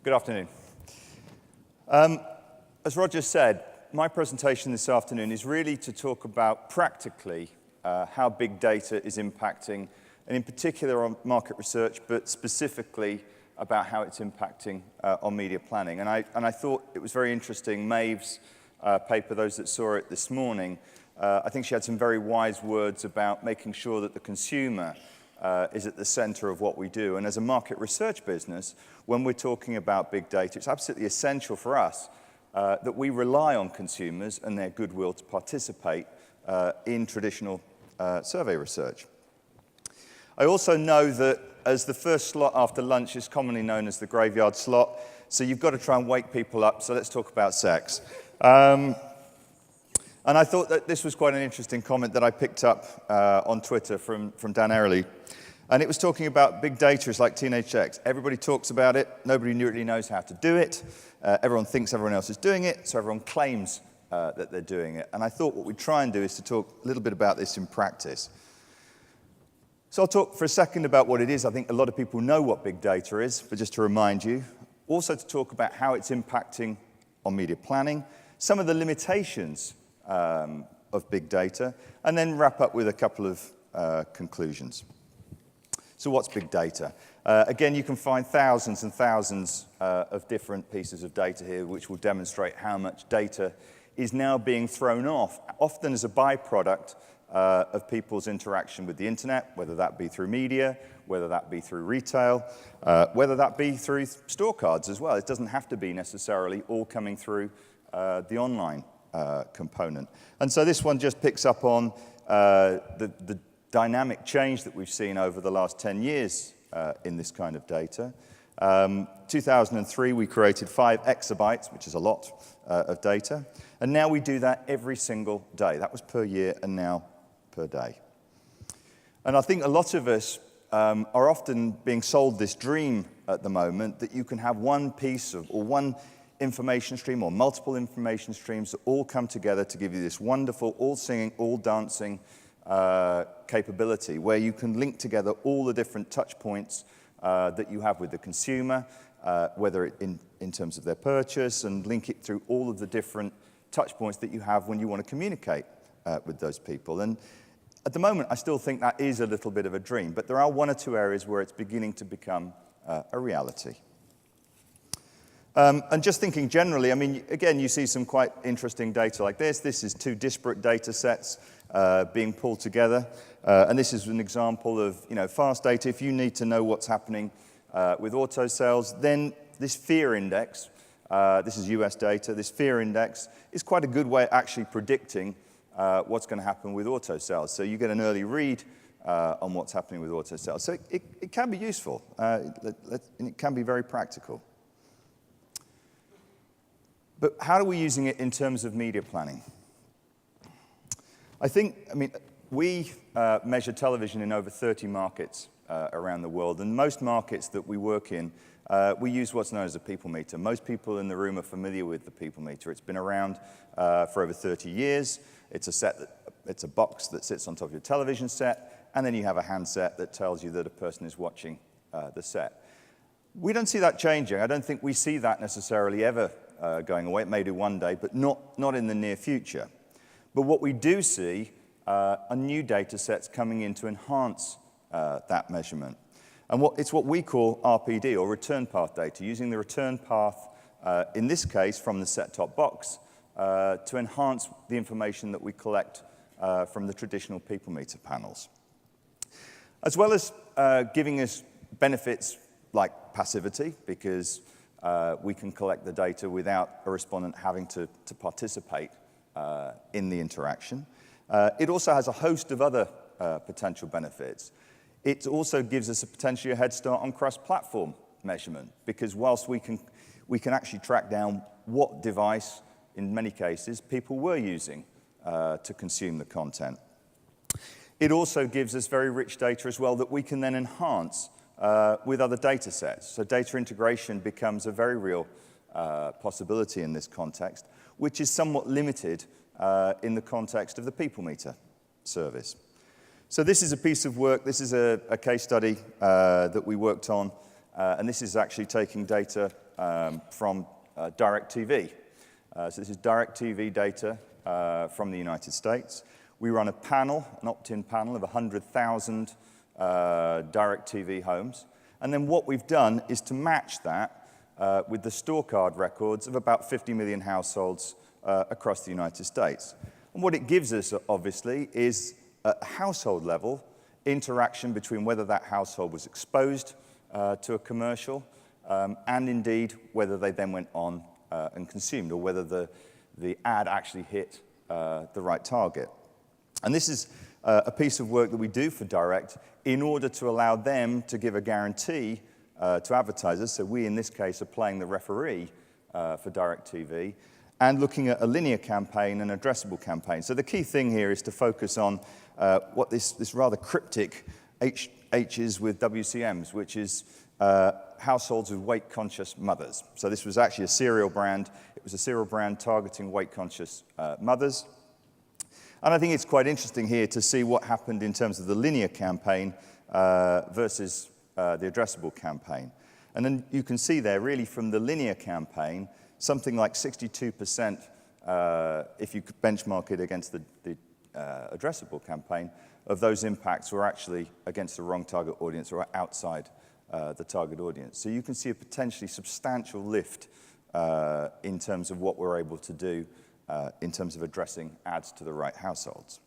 Good afternoon. As Roger said, my presentation this afternoon is really to talk about practically how big data is impacting, and in particular on market research, but specifically about how it's impacting on media planning. And I thought it was very interesting, Maeve's paper, those that saw it this morning, I think she had some very wise words about making sure that the consumer is at the center of what we do. And as a market research business, when we're talking about big data, it's absolutely essential for us that we rely on consumers and their goodwill to participate in traditional survey research. I also know that as the first slot after lunch is commonly known as the graveyard slot, so you've got to try and wake people up, so let's talk about sex. And I thought that this was quite an interesting comment that I picked up on Twitter from Dan Airley. And it was talking about big data is like teenage sex. Everybody talks about it. Nobody really knows how to do it. Everyone thinks everyone else is doing it, so everyone claims that they're doing it. And I thought what we'd try and do is to talk a little bit about this in practice. So I'll talk for a second about what it is. I think a lot of people know what big data is, but just to remind you. Also to talk about how it's impacting on media planning, some of the limitations of big data, and then wrap up with a couple of conclusions. So what's big data? Again, you can find thousands and thousands of different pieces of data here, which will demonstrate how much data is now being thrown off, often as a byproduct of people's interaction with the internet, whether that be through media, whether that be through retail, whether that be through store cards as well. It doesn't have to be necessarily all coming through the online component. And so this one just picks up on the dynamic change that we've seen over the last 10 years in this kind of data. 2003, we created 5 exabytes, which is a lot of data. And now we do that every single day. That was per year and now per day. And I think a lot of us are often being sold this dream at the moment that you can have one piece of, or one information stream or multiple information streams that all come together to give you this wonderful, all singing, all dancing capability where you can link together all the different touch points that you have with the consumer, whether in terms of their purchase, and link it through all of the different touch points that you have when you want to communicate with those people. And at the moment, I still think that is a little bit of a dream, but there are one or two areas where it's beginning to become a reality. And just thinking generally, I mean, again, you see some quite interesting data like this. This is 2 disparate data sets being pulled together. And this is an example of, fast data. If you need to know what's happening with auto sales, then this fear index, this is US data, this fear index is quite a good way of actually predicting what's going to happen with auto sales. So you get an early read on what's happening with auto sales. So it can be useful, and it can be very practical. But how are we using it in terms of media planning? I mean, we measure television in over 30 markets around the world, and most markets that we work in, we use what's known as a people meter. Most people in the room are familiar with the people meter. It's been around for over 30 years. It's a box that sits on top of your television set, and then you have a handset that tells you that a person is watching the set. We don't see that changing. I don't think we see that necessarily ever going away. It may do one day, but not in the near future. But what we do see are new data sets coming in to enhance that measurement. And it's what we call RPD, or return path data, using the return path, in this case, from the set-top box, to enhance the information that we collect from the traditional people meter panels. As well as giving us benefits like passivity, because we can collect the data without a respondent having to participate in the interaction. It also has a host of other potential benefits. It also gives us potentially a head start on cross-platform measurement, because whilst we can actually track down what device, in many cases, people were using to consume the content. It also gives us very rich data as well that we can then enhance with other data sets. So data integration becomes a very real possibility in this context, which is somewhat limited in the context of the people meter service. So this is a piece of work, this is a case study that we worked on, and this is actually taking data from DirecTV. So this is DirecTV data from the United States. We run a panel, an opt-in panel of 100,000 DirecTV homes. And then what we've done is to match that with the store card records of about 50 million households across the United States. And what it gives us, obviously, is at household level interaction between whether that household was exposed to a commercial and indeed whether they then went on and consumed, or whether the ad actually hit the right target. And this is a piece of work that we do for Direct in order to allow them to give a guarantee to advertisers. So we, in this case, are playing the referee for DirecTV and looking at a linear campaign and addressable campaign. So the key thing here is to focus on what this rather cryptic H's with WCMs, which is households with weight-conscious mothers. So this was actually a cereal brand. It was a cereal brand targeting weight-conscious mothers. And I think it's quite interesting here to see what happened in terms of the linear campaign versus the addressable campaign. And then you can see there, really, from the linear campaign, something like 62%, if you could benchmark it against the addressable campaign, of those impacts were actually against the wrong target audience or outside the target audience. So you can see a potentially substantial lift in terms of what we're able to do in terms of addressing ads to the right households.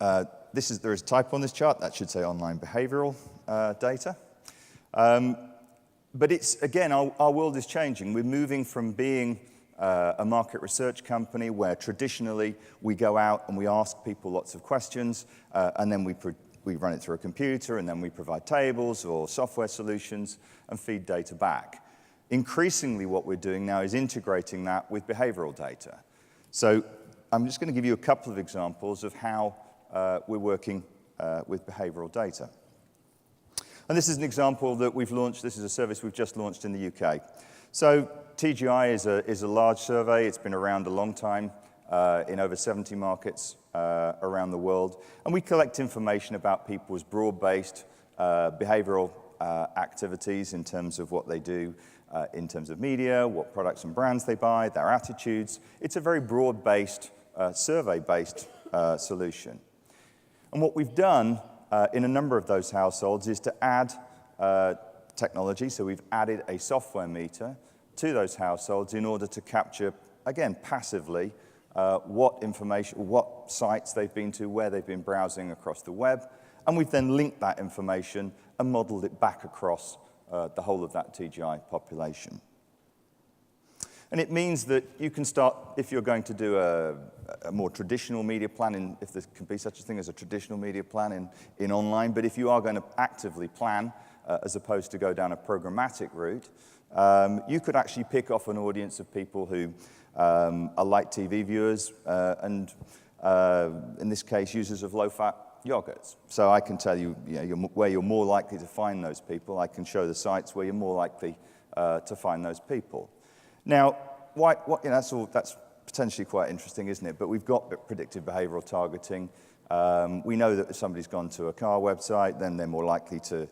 There is a typo on this chart. That should say online behavioral data. But it's, again, our world is changing. We're moving from being a market research company where traditionally we go out and we ask people lots of questions, and then we run it through a computer, and then we provide tables or software solutions and feed data back. Increasingly, what we're doing now is integrating that with behavioral data. So I'm just going to give you a couple of examples of how we're working with behavioral data. And this is an example that we've launched. This is a service we've just launched in the UK. So TGI is a large survey. It's been around a long time in over 70 markets around the world. And we collect information about people's broad-based behavioral activities in terms of what they do in terms of media, what products and brands they buy, their attitudes. It's a very broad-based, survey-based solution. And what we've done in a number of those households is to add technology. So we've added a software meter to those households in order to capture, again, passively, what information, what sites they've been to, where they've been browsing across the web. And we've then linked that information and modeled it back across the whole of that TGI population. And it means that you can start, if you're going to do a more traditional media plan, if there can be such a thing as a traditional media plan in online, but if you are going to actively plan, as opposed to go down a programmatic route, you could actually pick off an audience of people who are light TV viewers and, in this case, users of low-fat yogurts. So I can tell you, where you're more likely to find those people. I can show the sites where you're more likely to find those people. Now, that's potentially quite interesting, isn't it? But we've got predictive behavioral targeting. We know that if somebody's gone to a car website, then they're more likely to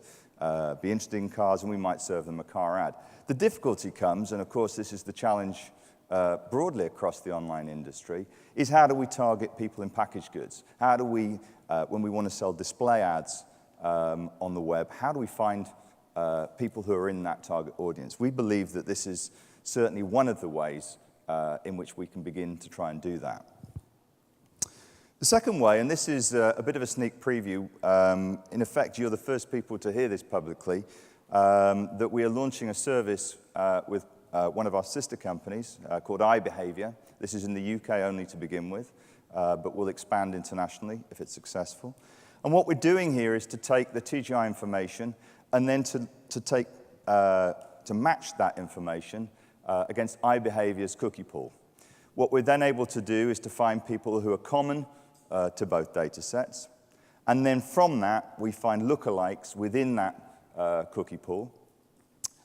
be interested in cars, and we might serve them a car ad. The difficulty comes, and of course this is the challenge broadly across the online industry, is how do we target people in packaged goods? How do we, when we want to sell display ads on the web, how do we find people who are in that target audience? We believe that this is certainly one of the ways in which we can begin to try and do that. The second way, and this is a bit of a sneak preview, in effect, you're the first people to hear this publicly, that we are launching a service with one of our sister companies called iBehaviour. This is in the UK only to begin with, but we'll expand internationally if it's successful. And what we're doing here is to take the TGI information and then to match that information against iBehaviour's cookie pool. What we're then able to do is to find people who are common to both data sets. And then from that, we find lookalikes within that cookie pool.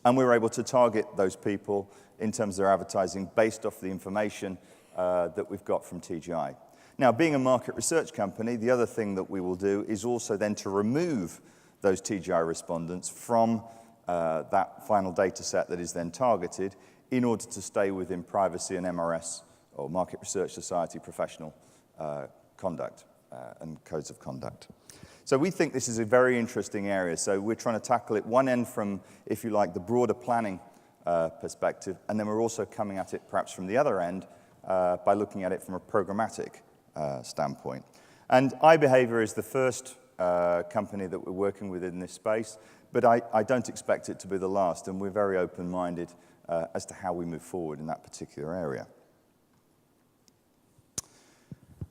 And we're able to target those people in terms of their advertising based off the information that we've got from TGI. Now, being a market research company, the other thing that we will do is also then to remove those TGI respondents from that final data set that is then targeted in order to stay within privacy and MRS, or Market Research Society professional conduct and codes of conduct. So we think this is a very interesting area. So we're trying to tackle it one end from, if you like, the broader planning perspective, and then we're also coming at it perhaps from the other end by looking at it from a programmatic standpoint. And iBehavior is the first company that we're working with in this space, but I don't expect it to be the last, and we're very open-minded as to how we move forward in that particular area.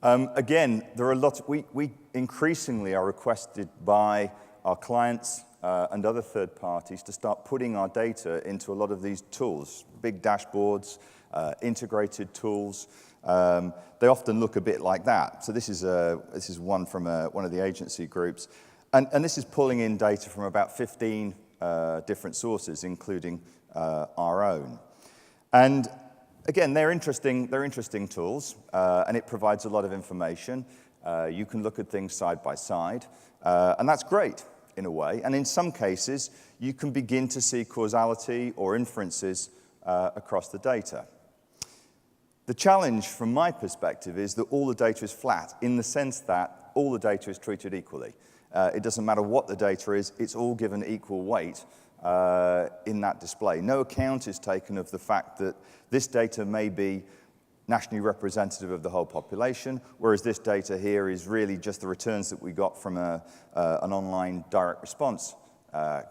Again, there are lots. We increasingly are requested by our clients and other third parties to start putting our data into a lot of these tools, big dashboards, integrated tools. They often look a bit like that. So this is one from one of the agency groups, and this is pulling in data from about 15 different sources, including our own. And again, they're interesting tools, and it provides a lot of information. You can look at things side by side, and that's great in a way. And in some cases, you can begin to see causality or inferences across the data. The challenge from my perspective is that all the data is flat in the sense that all the data is treated equally. It doesn't matter what the data is, it's all given equal weight in that display. No account is taken of the fact that this data may be nationally representative of the whole population, whereas this data here is really just the returns that we got from an online direct response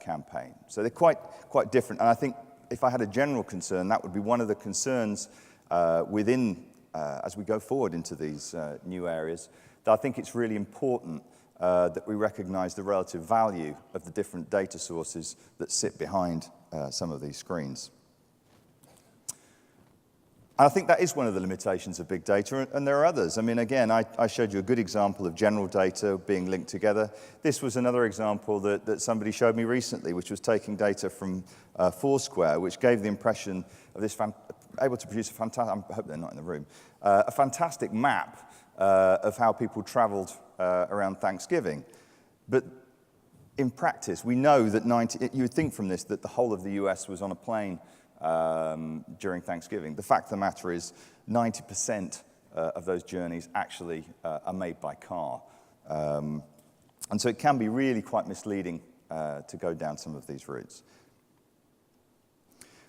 campaign. So they're quite different. And I think if I had a general concern, that would be one of the concerns as we go forward into these new areas, that I think it's really important that we recognize the relative value of the different data sources that sit behind some of these screens. And I think that is one of the limitations of big data, and there are others. I mean, again, I showed you a good example of general data being linked together. This was another example that somebody showed me recently, which was taking data from Foursquare, which gave the impression of this able to produce a fantastic, I hope they're not in the room, a fantastic map of how people traveled around Thanksgiving. But in practice, we know that you would think from this that the whole of the US was on a plane during Thanksgiving. The fact of the matter is 90% of those journeys actually are made by car. And so it can be really quite misleading to go down some of these routes.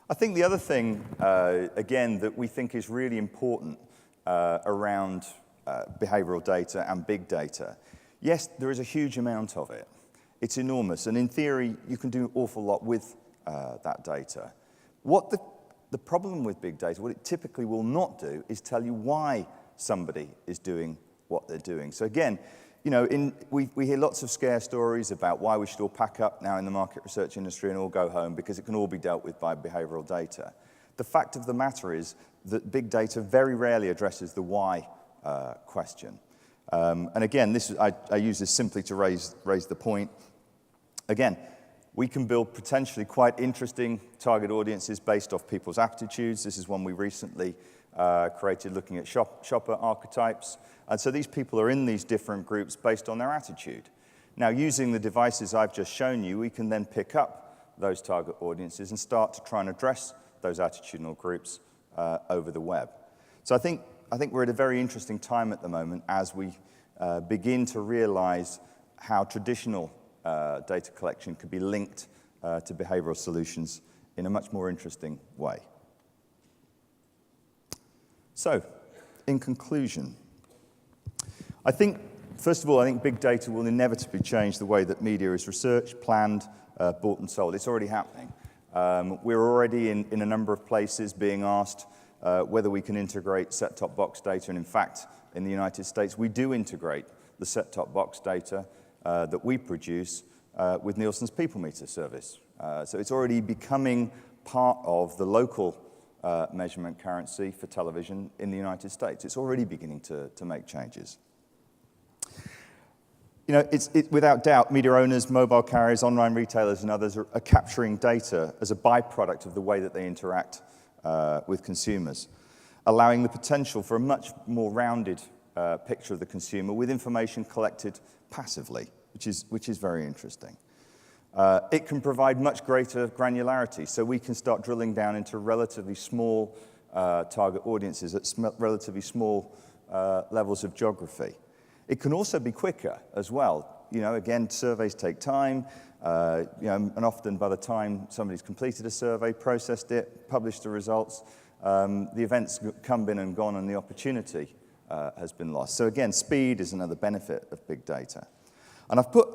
I think the other thing, again, that we think is really important around behavioral data and big data, yes, there is a huge amount of it. It's enormous, and in theory, you can do an awful lot with that data. What the problem with big data, what it typically will not do, is tell you why somebody is doing what they're doing. So again, you know, we hear lots of scare stories about why we should all pack up now in the market research industry and all go home because it can all be dealt with by behavioral data. The fact of the matter is that big data very rarely addresses the why question. And again, I use this simply to raise the point. Again, we can build potentially quite interesting target audiences based off people's aptitudes. This is one we recently created looking at shopper archetypes. And so these people are in these different groups based on their attitude. Now, using the devices I've just shown you, we can then pick up those target audiences and start to try and address those attitudinal groups over the web. So I think we're at a very interesting time at the moment as we begin to realize how traditional data collection could be linked to behavioral solutions in a much more interesting way. So, in conclusion, I think, first of all, I think big data will inevitably change the way that media is researched, planned, bought and sold. It's already happening. We're already in a number of places being asked whether we can integrate set-top box data, and in fact, in the United States, we do integrate the set-top box data that we produce with Nielsen's People Meter service. So it's already becoming part of the local measurement currency for television in the United States. It's already beginning to make changes. You know, without doubt, media owners, mobile carriers, online retailers, and others are capturing data as a byproduct of the way that they interact with consumers, allowing the potential for a much more rounded picture of the consumer with information collected passively, which is very interesting. It can provide much greater granularity, so we can start drilling down into relatively small target audiences at relatively small levels of geography. It can also be quicker as well. Again, surveys take time, and often by the time somebody's completed a survey, processed it, published the results, the event's come, been, and gone, and the opportunity has been lost. So again, speed is another benefit of big data. And I've put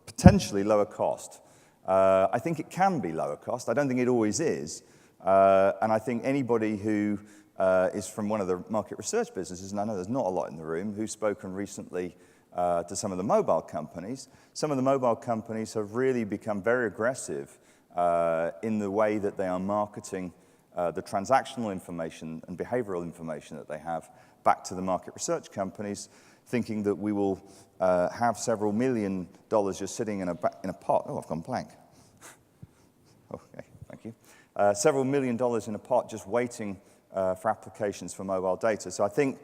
potentially lower cost. I think it can be lower cost. I don't think it always is. And I think anybody who is from one of the market research businesses, and I know there's not a lot in the room, who's spoken recently to some of the mobile companies, some of the mobile companies have really become very aggressive in the way that they are marketing the transactional information and behavioral information that they have back to the market research companies, thinking that we will have several $1 million just sitting in a pot. Oh, I've gone blank. Okay, thank you. Several $1 million in a pot just waiting for applications for mobile data. So I think,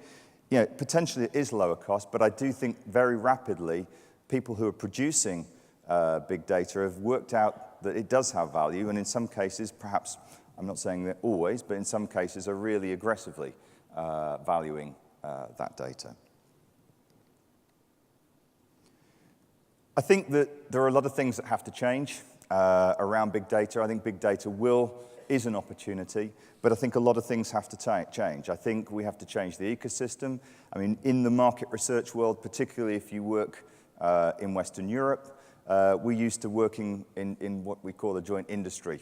potentially it is lower cost, but I do think very rapidly people who are producing big data have worked out that it does have value, and in some cases, perhaps, I'm not saying that always, but in some cases are really aggressively valuing that data. I think that there are a lot of things that have to change around big data. I think big data is an opportunity, but I think a lot of things have to change. I think we have to change the ecosystem. I mean, in the market research world, particularly if you work in Western Europe, we're used to working in what we call a joint industry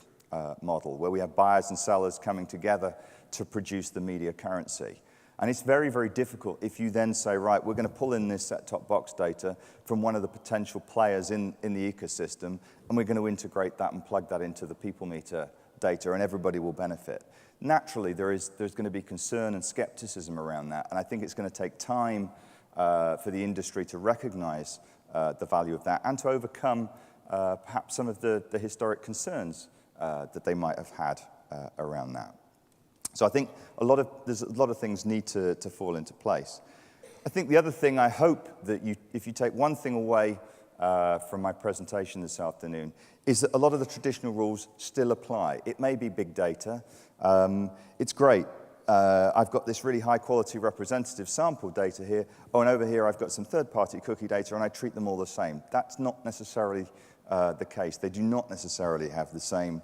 model, where we have buyers and sellers coming together to produce the media currency. And it's very, very difficult if you then say, right, we're going to pull in this set-top box data from one of the potential players in the ecosystem, and we're going to integrate that and plug that into the people meter data, and everybody will benefit. Naturally, there's going to be concern and skepticism around that, and I think it's going to take time for the industry to recognize the value of that and to overcome perhaps some of the historic concerns that they might have had around that. So I think there's a lot of things need to fall into place. I think the other thing, I hope that if you take one thing away from my presentation this afternoon, is that a lot of the traditional rules still apply. It may be big data. It's great. I've got this really high-quality representative sample data here. Oh, and over here I've got some third-party cookie data, and I treat them all the same. That's not necessarily the case. They do not necessarily have the same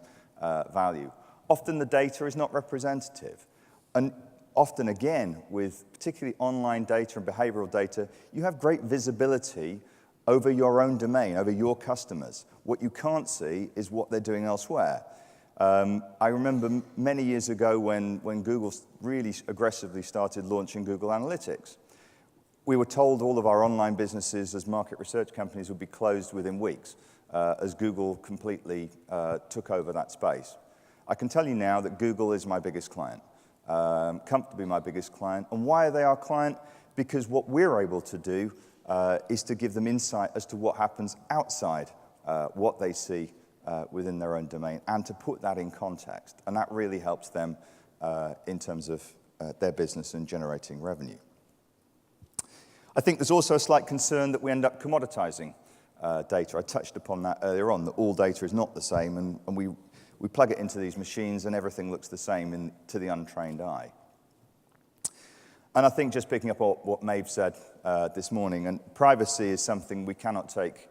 value. Often the data is not representative. And often, again, with particularly online data and behavioral data, you have great visibility over your own domain, over your customers. What you can't see is what they're doing elsewhere. I remember many years ago when Google really aggressively started launching Google Analytics. We were told all of our online businesses as market research companies would be closed within weeks as Google completely took over that space. I can tell you now that Google is my biggest client, comfortably my biggest client. And why are they our client? Because what we're able to do is to give them insight as to what happens outside what they see within their own domain, and to put that in context. And that really helps them in terms of their business and generating revenue. I think there's also a slight concern that we end up commoditizing data. I touched upon that earlier on, that all data is not the same, and we plug it into these machines and everything looks the same to the untrained eye. And I think just picking up what Maeve said this morning, and privacy is something we cannot take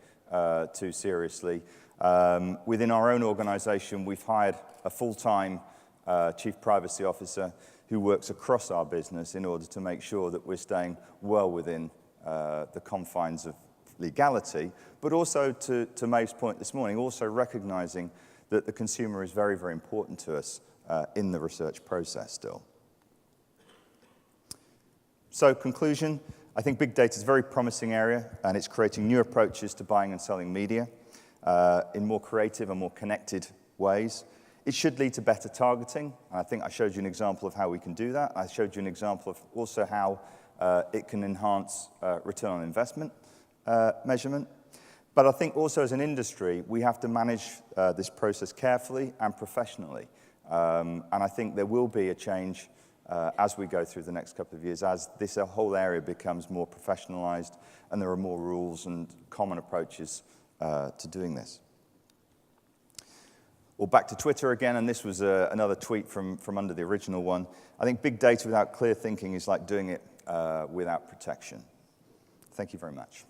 too seriously. Within our own organization, we've hired a full-time chief privacy officer who works across our business in order to make sure that we're staying well within the confines of legality, but also to Maeve's point this morning, also recognizing that the consumer is very, very important to us in the research process still. So, conclusion, I think big data is a very promising area, and it's creating new approaches to buying and selling media in more creative and more connected ways. It should lead to better targeting, and I think I showed you an example of how we can do that. I showed you an example of also how it can enhance return on investment measurement. But I think also as an industry, we have to manage this process carefully and professionally. And I think there will be a change as we go through the next couple of years, as this whole area becomes more professionalized and there are more rules and common approaches to doing this. Or back to Twitter again, and this was another tweet from under the original one. I think big data without clear thinking is like doing it without protection. Thank you very much.